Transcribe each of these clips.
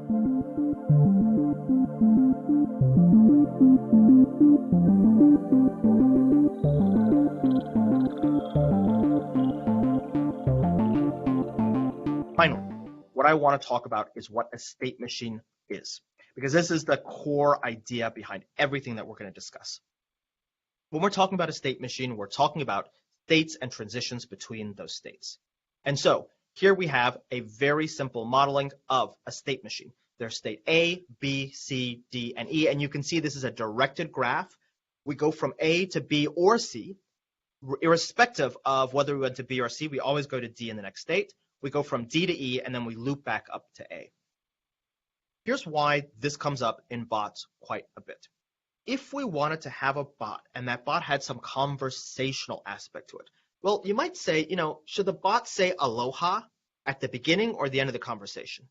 Finally, what I want to talk about is what a state machine is, because this is the core idea behind everything that we're going to discuss. When we're talking about a state machine, we're talking about states and transitions between those states. And so here we have a very simple modeling of a state machine. There's state A, B, C, D, and E, and you can see this is a directed graph. We go from A to B or C, irrespective of whether we went to B or C, we always go to D in the next state. We go from D to E, and then we loop back up to A. Here's why this comes up in bots quite a bit. If we wanted to have a bot, and that bot had some conversational aspect to it, well, you might say, should the bot say aloha at the beginning or the end of the conversation?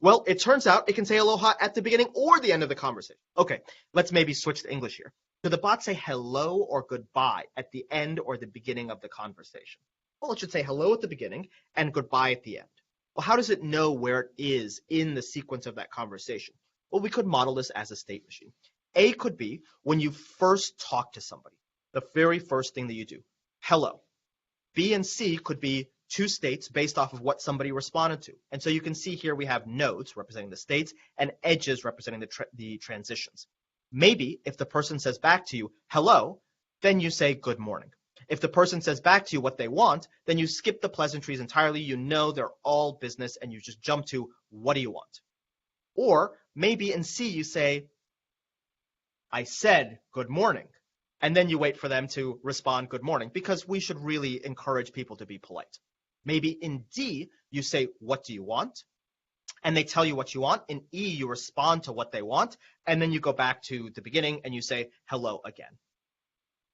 Well, it turns out it can say aloha at the beginning or the end of the conversation. Okay, let's maybe switch to English here. Should the bot say hello or goodbye at the end or the beginning of the conversation? Well, it should say hello at the beginning and goodbye at the end. Well, how does it know where it is in the sequence of that conversation? Well, we could model this as a state machine. A could be when you first talk to somebody, the very first thing that you do, hello. B and C could be two states based off of what somebody responded to. And so you can see here we have nodes representing the states and edges representing the transitions. Maybe if the person says back to you, hello, then you say good morning. If the person says back to you what they want, then you skip the pleasantries entirely. You know they're all business and you just jump to what do you want? Or maybe in C you say, I said good morning. And then you wait for them to respond good morning because we should really encourage people to be polite. Maybe in D you say, what do you want? And they tell you what you want. In E you respond to what they want. And then you go back to the beginning and you say hello again.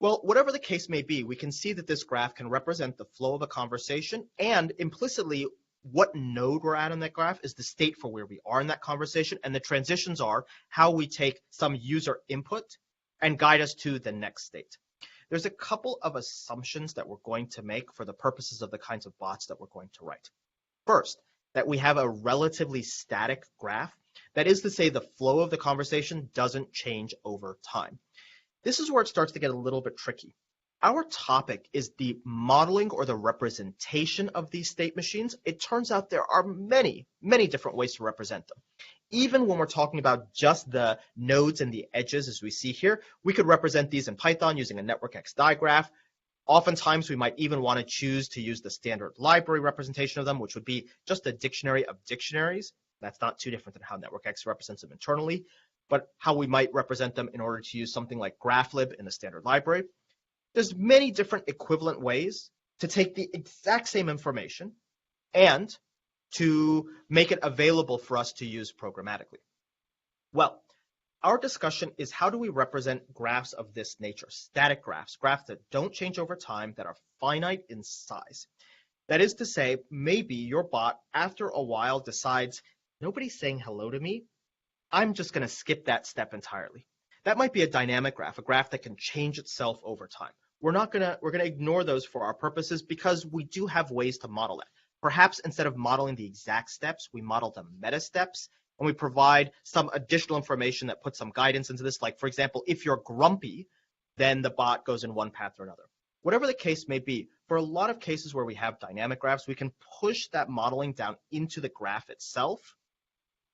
Well, whatever the case may be, we can see that this graph can represent the flow of a conversation, and implicitly what node we're at in that graph is the state for where we are in that conversation, and the transitions are how we take some user input and guide us to the next state. There's a couple of assumptions that we're going to make for the purposes of the kinds of bots that we're going to write. First, that we have a relatively static graph. That is to say, the flow of the conversation doesn't change over time. This is where it starts to get a little bit tricky. Our topic is the modeling or the representation of these state machines. It turns out there are many, many different ways to represent them. Even when we're talking about just the nodes and the edges, as we see here, we could represent these in Python using a network X digraph. Oftentimes, we might even want to choose to use the standard library representation of them, which would be just a dictionary of dictionaries. That's not too different than how network X represents them internally, but how we might represent them in order to use something like graphlib in the standard library. There's many different equivalent ways to take the exact same information and to make it available for us to use programmatically. Well, our discussion is how do we represent graphs of this nature, static graphs, graphs that don't change over time, that are finite in size. That is to say, maybe your bot, after a while, decides, nobody's saying hello to me, I'm just going to skip that step entirely. That might be a dynamic graph, a graph that can change itself over time. We're going to ignore those for our purposes because we do have ways to model that. Perhaps instead of modeling the exact steps, we model the meta steps, and we provide some additional information that puts some guidance into this. Like, for example, if you're grumpy, then the bot goes in one path or another. Whatever the case may be, for a lot of cases where we have dynamic graphs, we can push that modeling down into the graph itself.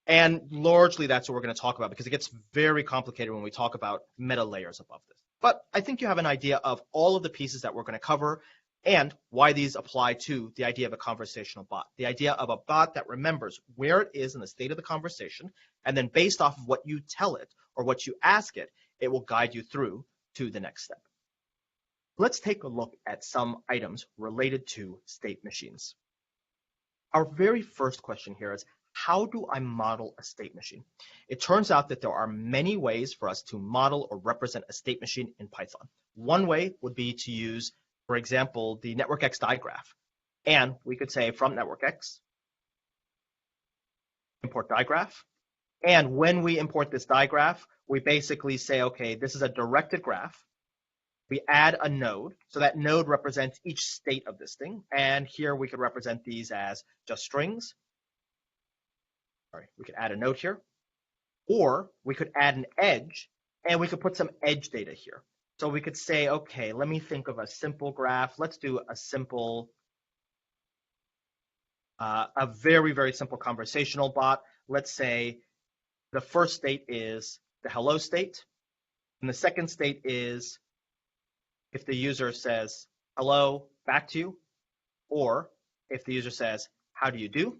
And largely that's what we're going to talk about because it gets very complicated when we talk about meta layers above this. But I think you have an idea of all of the pieces that we're going to cover and why these apply to the idea of a conversational bot. The idea of a bot that remembers where it is in the state of the conversation, and then based off of what you tell it or what you ask it, it will guide you through to the next step. Let's take a look at some items related to state machines. Our very first question here is, how do I model a state machine? It turns out that there are many ways for us to model or represent a state machine in Python. One way would be to use, for example, the network X digraph. And we could say from network X, import digraph. And when we import this digraph, we basically say, okay, this is a directed graph. We add a node. So that node represents each state of this thing. And here we could represent these as just strings. we could add a node here, or we could add an edge, and we could put some edge data here. So we could say, okay, let me think of a simple graph. Let's do a simple, a very, very simple conversational bot. Let's say the first state is the hello state, and the second state is if the user says hello back to you, or if the user says, how do you do?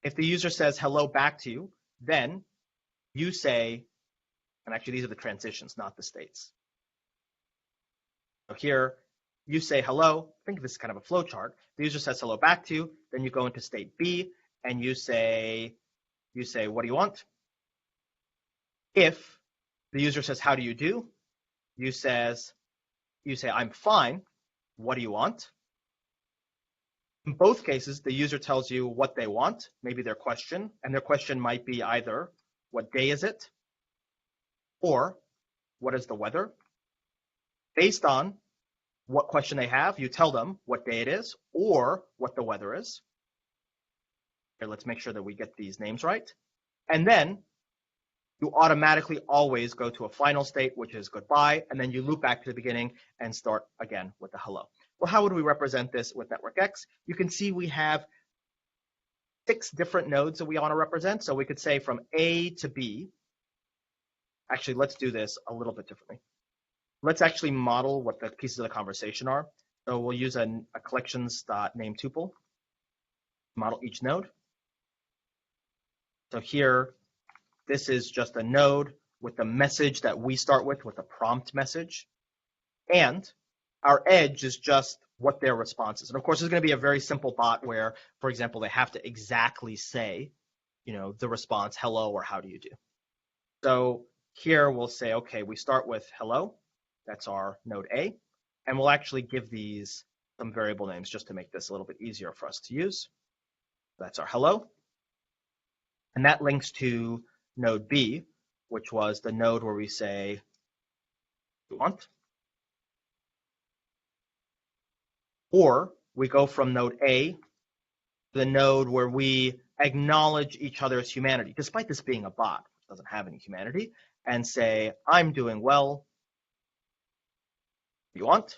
If the user says hello back to you, then you say, and actually these are the transitions, not the states. So here, you say hello. Think of this as kind of a flow chart. The user says hello back to you. Then you go into state B, and you say, what do you want? If the user says, how do you do? You say, I'm fine. What do you want? In both cases, the user tells you what they want, maybe their question, and their question might be either, what day is it? Or, what is the weather? Based on what question they have, you tell them what day it is or what the weather is. Here, let's make sure that we get these names right. And then you automatically always go to a final state, which is goodbye, and then you loop back to the beginning and start again with the hello. Well, how would we represent this with Network X? You can see we have 6 different nodes that we want to represent. So we could say from A to B. Actually, let's do this a little bit differently. Let's actually model what the pieces of the conversation are. So we'll use a collections.name tuple, model each node. So here, this is just a node with the message that we start with a prompt message. And our edge is just what their response is. And of course, it's going to be a very simple bot where, for example, they have to exactly say, the response, hello, or how do you do? So here we'll say, okay, we start with hello. That's our node A. And we'll actually give these some variable names just to make this a little bit easier for us to use. That's our hello. And that links to node B, which was the node where we say, you want? Or we go from node A to the node where we acknowledge each other's humanity, despite this being a bot, which doesn't have any humanity, and say, I'm doing well. You want?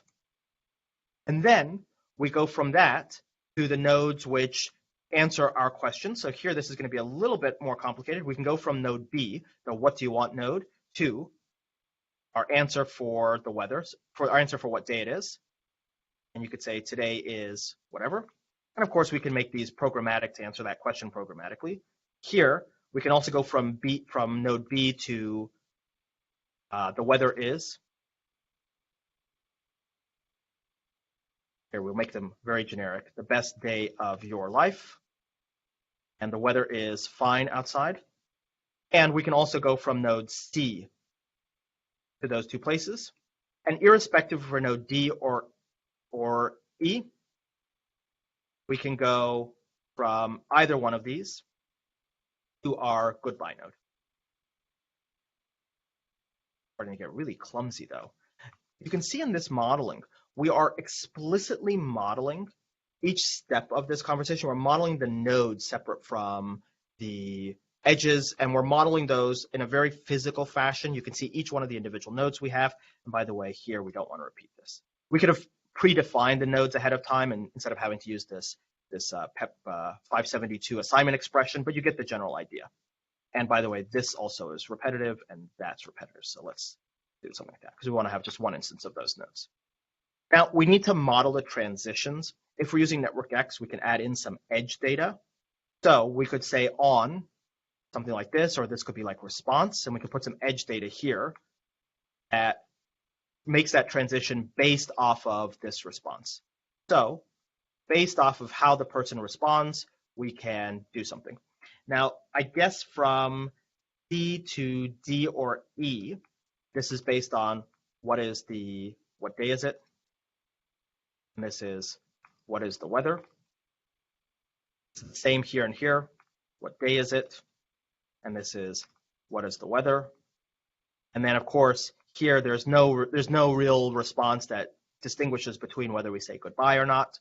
And then we go from that to the nodes which answer our question. So here, this is going to be a little bit more complicated. We can go from node B, the what do you want node, to our answer for the weather, for our answer for what day it is. And you could say today is whatever. And of course, we can make these programmatic to answer that question programmatically. Here, we can also go from node B to the weather is. Here, we'll make them very generic. The best day of your life. And the weather is fine outside. And we can also go from node C to those 2 places. And irrespective for node D or E, we can go from either one of these to our goodbye node. Starting to get really clumsy, though. You can see in this modeling, we are explicitly modeling each step of this conversation. We're modeling the nodes separate from the edges, and we're modeling those in a very physical fashion. You can see each one of the individual nodes we have. And by the way, here, we don't want to repeat this. We could have predefined the nodes ahead of time, and instead of having to use this PEP 572 assignment expression, but you get the general idea. And by the way, this also is repetitive, and that's repetitive. So let's do something like that, because we want to have just one instance of those nodes. Now, we need to model the transitions. If we're using Network X, we can add in some edge data. So we could say on something like this, or this could be like response, and we could put some edge data here that makes that transition based off of this response. So based off of how the person responds, we can do something. Now, I guess from C to D or E, this is based on what day is it? And this is what is the weather? It's the same here and here. What day is it? And this is what is the weather? And then, of course, here there's no real response that distinguishes between whether we say goodbye or not.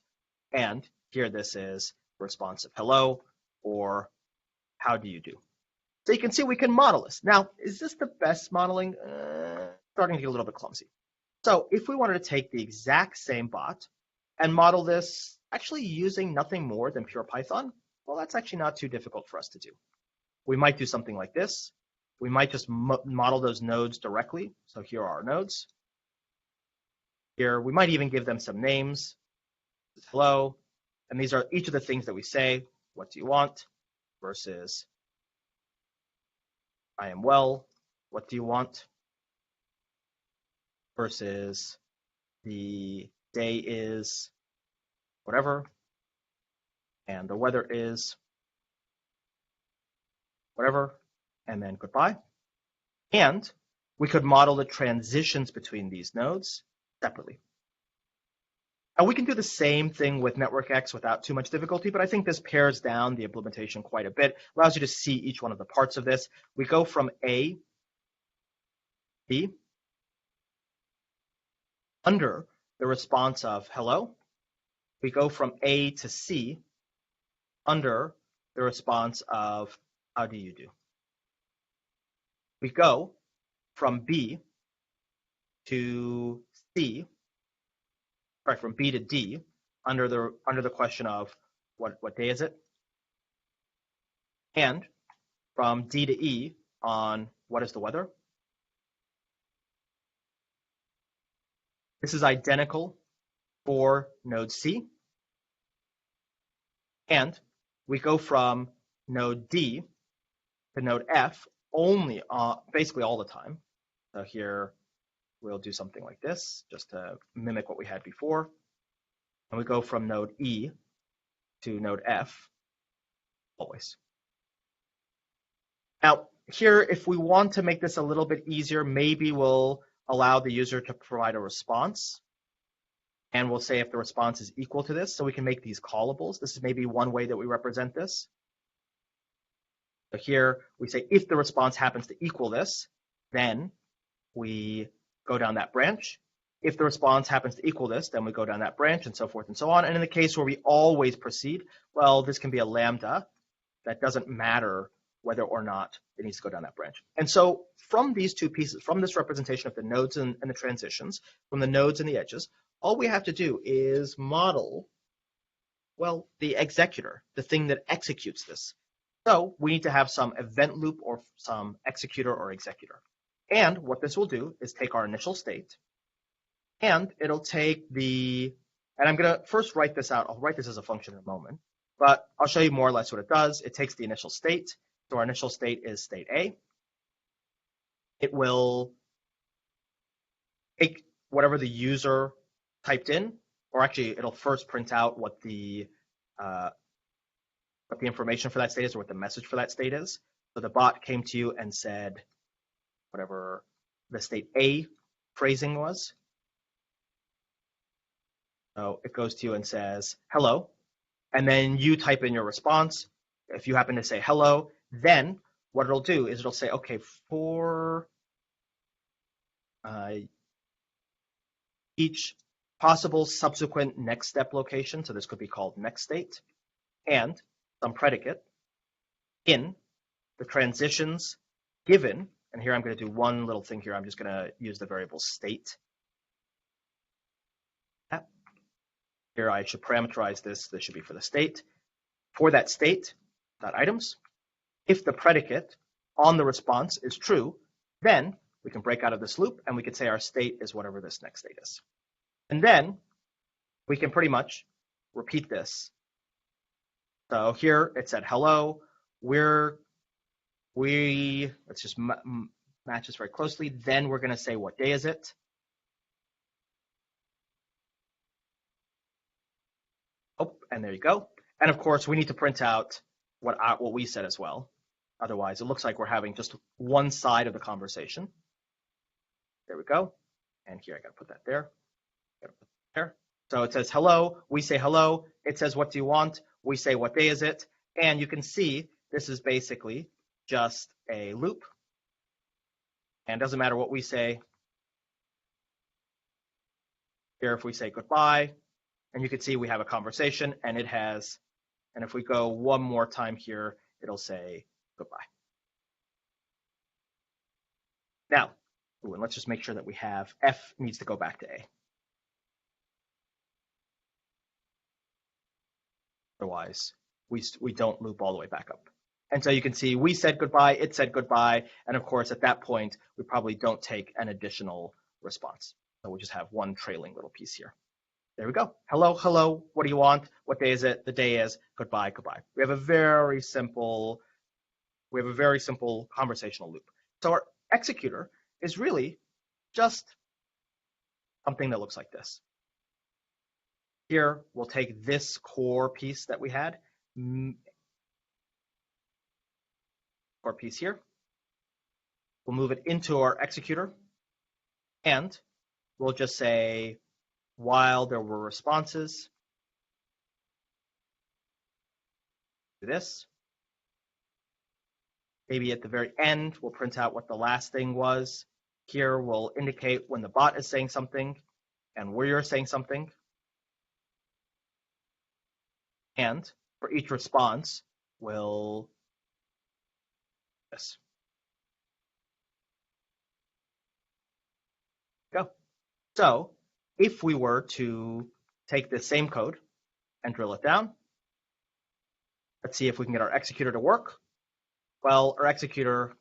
And here this is responsive hello or how do you do? So you can see we can model this. Now, is this the best modeling? Starting to get a little bit clumsy. So if we wanted to take the exact same bot and model this actually using nothing more than pure Python, well, that's actually not too difficult for us to do. We might do something like this. We might just model those nodes directly. So here are our nodes. Here, we might even give them some names. Hello. And these are each of the things that we say. What do you want? Versus I am well. What do you want? Versus the day is whatever. And the weather is whatever. And then goodbye. And we could model the transitions between these nodes separately. And we can do the same thing with Network X without too much difficulty, but I think this pares down the implementation quite a bit, allows you to see each one of the parts of this. We go from A, B, under the response of hello. We go from A to C, under the response of how do you do. We go from B to C, right, from B to D, under the question of what day is it, and from D to E on what is the weather. This is identical for node C, and we go from node D to node F only basically all the time. So here we'll do something like this just to mimic what we had before. And we go from node E to node F always. Now, here, if we want to make this a little bit easier, maybe we'll allow the user to provide a response. And we'll say if the response is equal to this, so we can make these callables. This is maybe one way that we represent this. So here we say if the response happens to equal this, then we go down that branch. If the response happens to equal this, then we go down that branch and so forth and so on. And in the case where we always proceed, well, this can be a lambda that doesn't matter whether or not it needs to go down that branch. And so from these two pieces, from this representation of the nodes and the transitions, from the nodes and the edges, all we have to do is model, well, the executor, the thing that executes this. So we need to have some event loop or some executor or executor. And what this will do is take our initial state, and it'll take the, and I'm going to first write this out. I'll write this as a function in a moment, but I'll show you more or less what it does. It takes the initial state. So our initial state is state A. It will take whatever the user typed in, or actually it'll first print out what the information for that state is, or what the message for that state is. So the bot came to you and said whatever the state A phrasing was. So it goes to you and says hello, and then you type in your response. If you happen to say hello, then what it'll do is it'll say, okay, for each possible subsequent next step location, so this could be called next state, and some predicate in the transitions given, and here I'm going to do one little thing here. I'm just going to use the variable state. Here I should parameterize this. This should be for the state. For that state, .items, if the predicate on the response is true, then we can break out of this loop and we can say our state is whatever this next state is. And then we can pretty much repeat this. So here it said hello. Let's just match this very closely. Then we're going to say what day is it. Oh, and there you go. And of course, we need to print out what we said as well. Otherwise, it looks like we're having just one side of the conversation. There we go. And here I got to put that there. So it says hello. We say hello. It says what do you want? We say what day is it? And you can see this is basically just a loop. And it doesn't matter what we say. Here, if we say goodbye, and you can see we have a conversation, and it has, and if we go one more time here, it'll say goodbye. Now, and let's just make sure that we have F needs to go back to A. Otherwise, we don't loop all the way back up. And so you can see we said goodbye, it said goodbye, and of course at that point we probably don't take an additional response. So we just have one trailing little piece here. There we go. Hello, hello, what do you want? What day is it? The day is goodbye, goodbye. We have a very simple conversational loop. So our executor is really just something that looks like this. Here, we'll take this core piece that we had, core piece here. We'll move it into our executor, and we'll just say, while there were responses to this, maybe at the very end, we'll print out what the last thing was. Here, we'll indicate when the bot is saying something and where you're saying something. And for each response, we'll this. Go. So if we were to take this same code and drill it down, let's see if we can get our executor to work. Well, our executor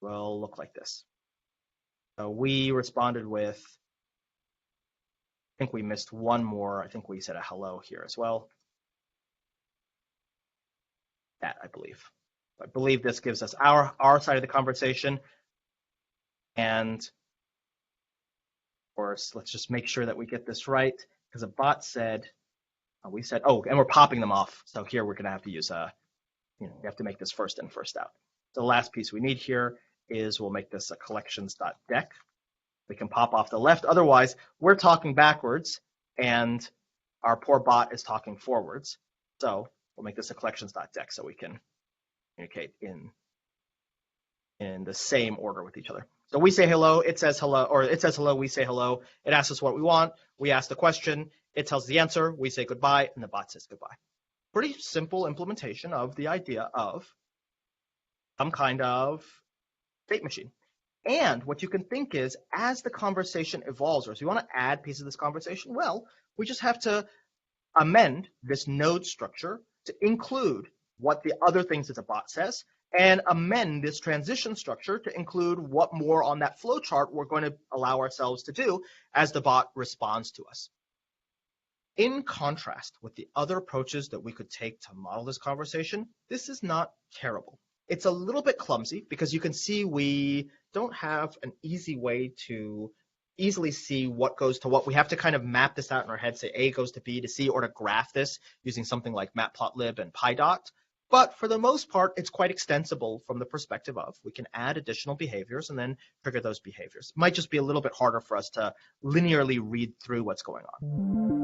will look like this. So we responded with, I think we missed one more. I think we said a hello here as well. That, I believe. I believe this gives us our side of the conversation. And of course, let's just make sure that we get this right, because a bot said, we said, oh, and we're popping them off. So here we're going to have to use we have to make this first in, first out. The last piece we need here is we'll make this a collections.dec. We can pop off the left. Otherwise, we're talking backwards, and our poor bot is talking forwards. So we'll make this a collections.dec so we can communicate in the same order with each other. So we say hello, it says hello, or it says hello, we say hello. It asks us what we want. We ask the question. It tells the answer. We say goodbye, and the bot says goodbye. Pretty simple implementation of the idea of some kind of state machine. And what you can think is, as the conversation evolves, or if you want to add pieces of this conversation, well, we just have to amend this node structure to include what the other things that the bot says, and amend this transition structure to include what more on that flow chart we're going to allow ourselves to do as the bot responds to us. In contrast with the other approaches that we could take to model this conversation, this is not terrible. It's a little bit clumsy because you can see we don't have an easy way to easily see what goes to what. We have to kind of map this out in our head, say A goes to B to C, or to graph this using something like matplotlib and PyDot. But for the most part, it's quite extensible from the perspective of we can add additional behaviors and then trigger those behaviors. It might just be a little bit harder for us to linearly read through what's going on.